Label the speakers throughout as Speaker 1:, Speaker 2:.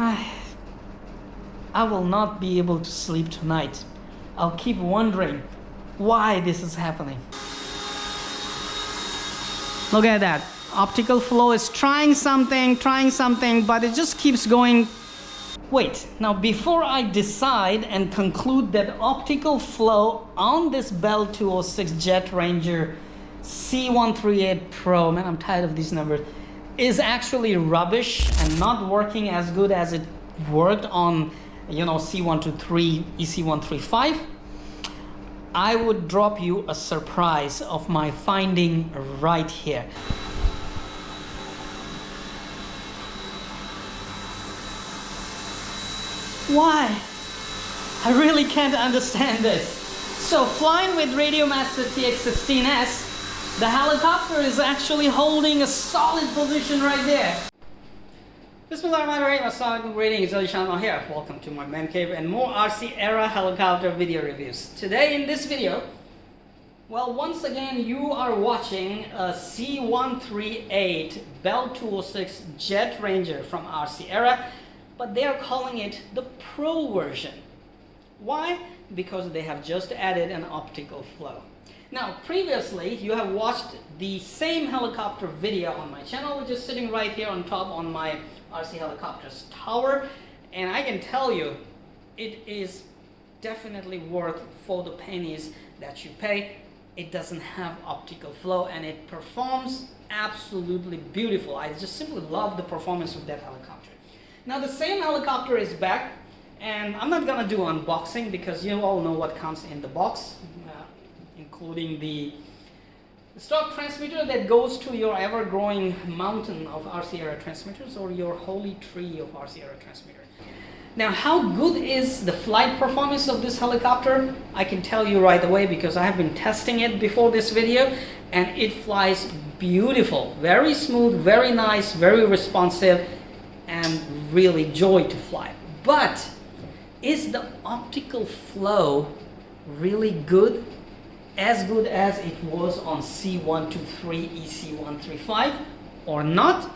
Speaker 1: I will not be able to sleep tonight. I'll keep wondering why this is happening. Look at that. Optical flow is trying something, but it just keeps going. Wait, now before I decide and conclude that optical flow on this Bell 206 Jet Ranger C138 Pro, man, I'm tired of these numbers, is actually rubbish and not working as good as it worked on, C123, EC135, I would drop you a surprise of my finding right here. Why? I really can't understand this. So flying with Radiomaster TX16S, the helicopter is actually holding a solid position right there. Bismillahirrahmanirrahim, assalamualaikum, greetings, AliShanMao here. Welcome to my man cave and more RC era helicopter video reviews. Today in this video, well, once again you are watching a C138 Bell 206 Jet Ranger from RC era, but they are calling it the Pro version. Why? Because they have just added an optical flow. Now, previously, you have watched the same helicopter video on my channel, which is sitting right here on top on my RC Helicopters tower. And I can tell you, it is definitely worth for the pennies that you pay. It doesn't have optical flow and it performs absolutely beautiful. I just simply love the performance of that helicopter. Now, the same helicopter is back, and I'm not gonna do unboxing because you all know what comes in the box, including the stock transmitter that goes to your ever-growing mountain of RC era transmitters or your holy tree of RC era transmitter. Now, how good is the flight performance of this helicopter? I can tell you right away because I have been testing it before this video, and it flies beautiful, very smooth, very nice, very responsive, and really joy to fly. But is the optical flow really good? As good as it was on C123, EC135 or not?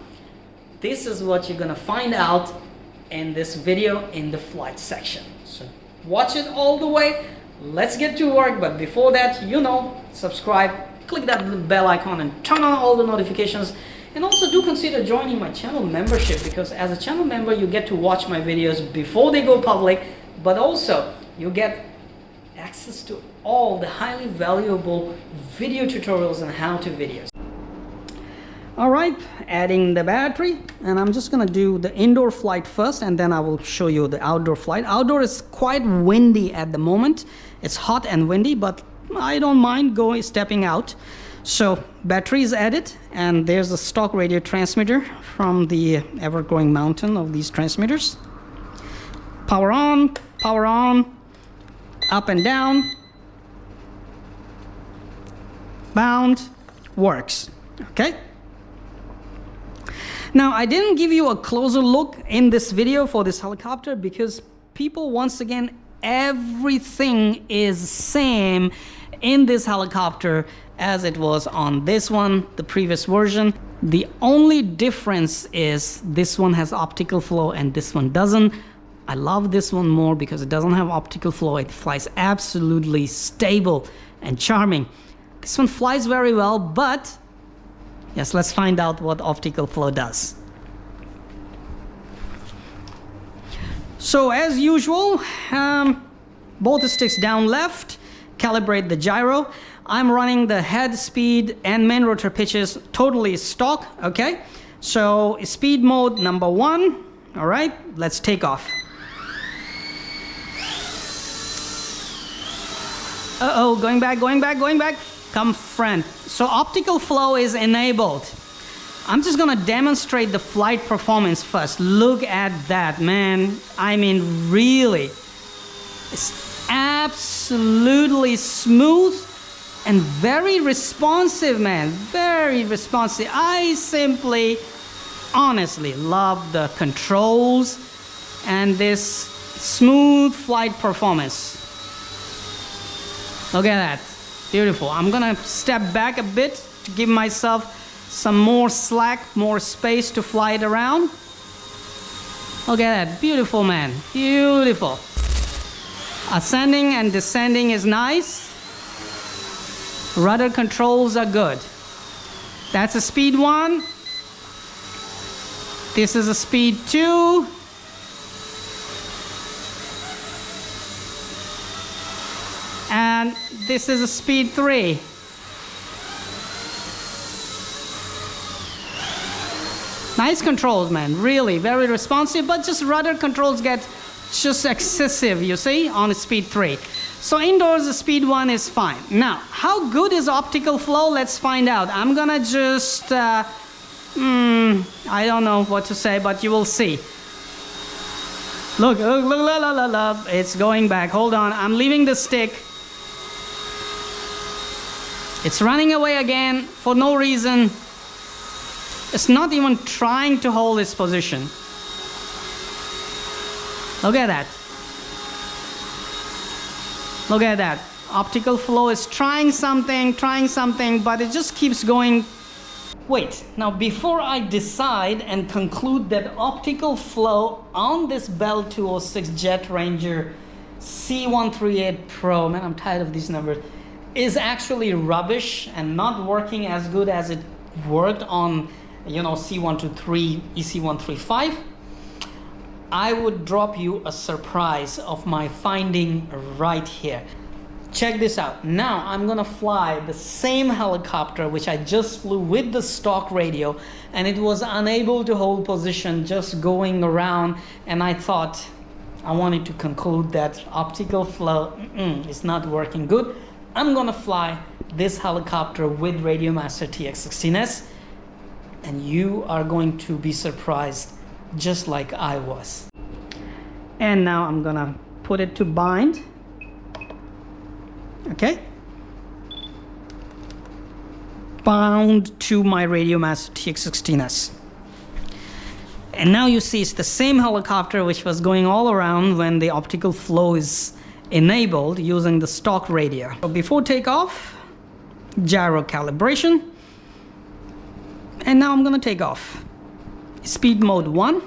Speaker 1: This is what you're gonna find out in this video in the flight section. So watch it all the way. Let's get to work, but before that, subscribe, click that bell icon and turn on all the notifications. And also do consider joining my channel membership, because as a channel member you get to watch my videos before they go public, but also you get access to all the highly valuable video tutorials and how-to videos. Alright, adding the battery, and I'm just gonna do the indoor flight first and then I will show you the outdoor flight. Outdoor is quite windy at the moment. It's hot and windy, but I don't mind stepping out. So battery is added, and there's a stock radio transmitter from the ever-growing mountain of these transmitters. Power on, up and down, bound, works. Okay. Now, I didn't give you a closer look in this video for this helicopter because people, once again, everything is same in this helicopter as it was on this one, the previous version. The only difference is this one has optical flow and this one doesn't. I love this one more because it doesn't have optical flow. It flies absolutely stable and charming. This one flies very well, but yes, let's find out what optical flow does. So as usual, both sticks down left, calibrate the gyro. I'm running the head speed and main rotor pitches totally stock, okay? So speed mode number 1, all right, let's take off. Uh-oh, going back, come friend. So optical flow is enabled. I'm just gonna demonstrate the flight performance first. Look at that, man. I mean, really, it's absolutely smooth and very responsive, man, very responsive. I simply, honestly love the controls and this smooth flight performance. Look at that, beautiful. I'm gonna step back a bit to give myself some more slack, more space to fly it around. Look at that, beautiful, man, beautiful. Ascending and descending is nice. Rudder controls are good. That's a speed 1. This is a speed 2. And this is a speed 3. Nice controls, man, really very responsive, but just rudder controls get just excessive, you see, on speed 3. So indoors the speed 1 is fine. Now, how good is optical flow? Let's find out. I'm gonna just I don't know what to say, but you will see. Look, it's going back. Hold on, I'm leaving the stick. It's running away again for no reason. It's not even trying to hold its position. Look at that. Look at that. Optical flow is trying something, but it just keeps going. Wait, now before I decide and conclude that optical flow on this Bell 206 Jet Ranger C138 Pro, man, I'm tired of these numbers, is actually rubbish and not working as good as it worked on, you know, C123, EC135, I would drop you a surprise of my finding right here. Check this out. Now I'm gonna fly the same helicopter which I just flew with the stock radio, and it was unable to hold position, just going around, and I thought, I wanted to conclude that optical flow is not working good. I'm gonna fly this helicopter with Radiomaster TX16S, and you are going to be surprised just like I was. And now I'm gonna put it to bind. Okay, bound to my Radiomaster TX16S. And now you see it's the same helicopter which was going all around when the optical flow is enabled using the stock radio. So before takeoff, gyro calibration. And now I'm gonna take off. Speed mode 1.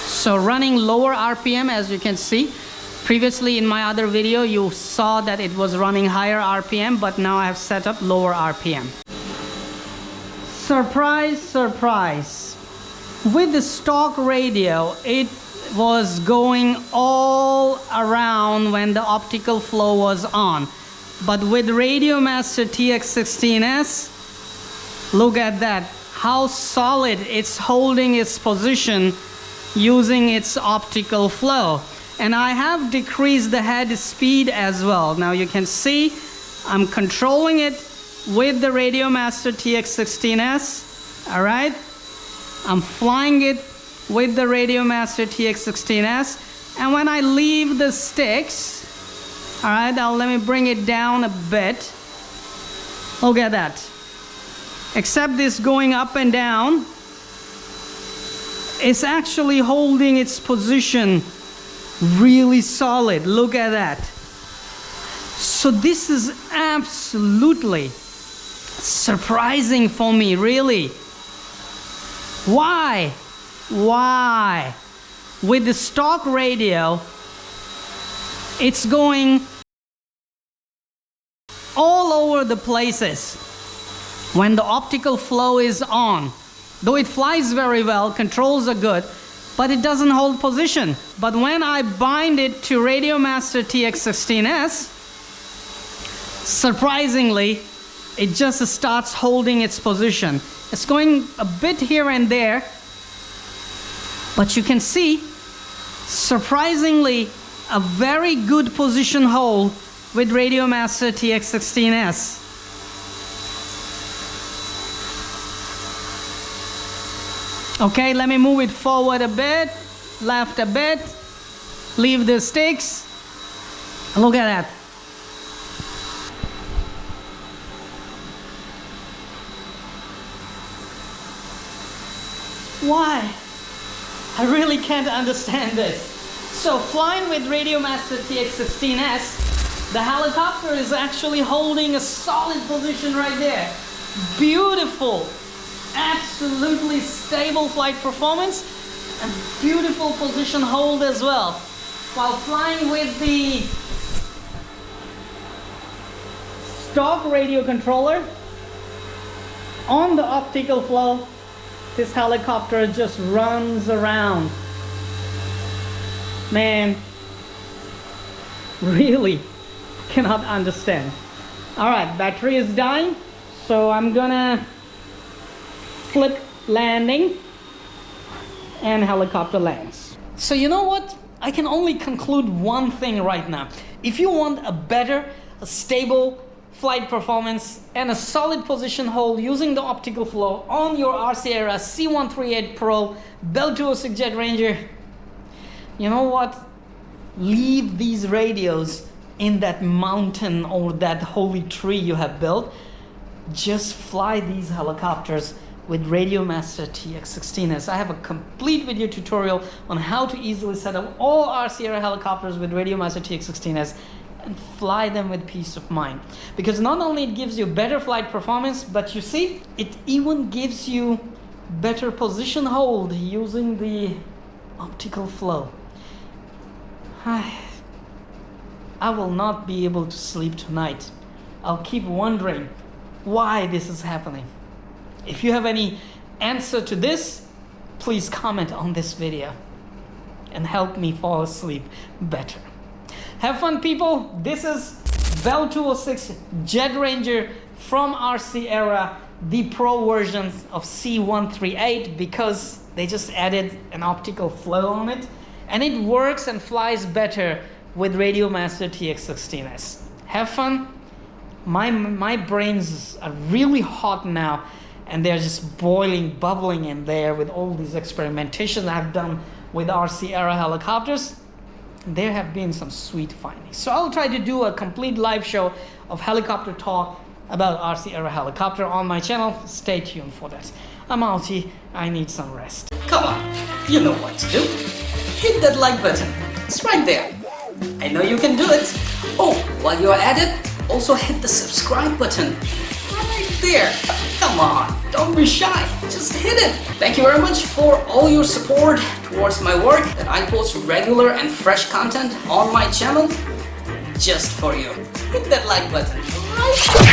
Speaker 1: So running lower RPM, as you can see. Previously in my other video you saw that it was running higher RPM, but now I have set up lower RPM. Surprise, surprise. With the stock radio, it was going all around when the optical flow was on. But with Radiomaster TX16S, look at that, how solid it's holding its position using its optical flow. And I have decreased the head speed as well. Now you can see I'm controlling it with the Radiomaster TX16S. All right, I'm flying it with the Radiomaster TX16S, and when I leave the sticks, all right, now let me bring it down a bit. Look at that. Except this going up and down, it's actually holding its position really solid. Look at that. So this is absolutely surprising for me, really. Why? With the stock radio, it's going all over the places when the optical flow is on. Though it flies very well, controls are good, but it doesn't hold position. But when I bind it to Radiomaster TX16S, surprisingly, it just starts holding its position. It's going a bit here and there, but you can see, surprisingly, a very good position hold with Radiomaster TX16S. Okay, let me move it forward a bit, left a bit, leave the sticks. Look at that. Why? I really can't understand this. So flying with Radiomaster TX16S, the helicopter is actually holding a solid position right there. Beautiful. absolutely stable flight performance and beautiful position hold as well. While flying with the stock radio controller on the optical flow, this helicopter just runs around. Man, really cannot understand. Alright, battery is dying, so I'm gonna flip landing and helicopter lands. So you know what? I can only conclude one thing right now. If you want a better, a stable flight performance and a solid position hold using the optical flow on your RC Era C138 Pro Bell 206 Jet Ranger, you know what? Leave these radios in that mountain or that holy tree you have built. Just fly these helicopters with Radiomaster TX16S. I have a complete video tutorial on how to easily set up all RC Era helicopters with Radiomaster TX16S and fly them with peace of mind. Because not only it gives you better flight performance, but you see, it even gives you better position hold using the optical flow. I will not be able to sleep tonight. I'll keep wondering why this is happening. If you have any answer to this, please comment on this video and help me fall asleep better. Have fun, people. This is Bell 206 Jet Ranger from RC Era, the Pro versions of C138, because they just added an optical flow on it, and it works and flies better with Radiomaster TX16S. Have fun. My brains are really hot now, and they're just boiling, bubbling in there with all these experimentations I've done with RC Era helicopters. There have been some sweet findings. So I'll try to do a complete live show of helicopter talk about RC Era helicopter on my channel. Stay tuned for that. I'm outie. I need some rest. Come on, you know what to do. Hit that like button. It's right there. I know you can do it. Oh, while you're at it, also hit the subscribe button. Right there. Come on, don't be shy. Just hit it. Thank you very much for all your support towards my work, that I post regular and fresh content on my channel just for you. Hit that like button. Right?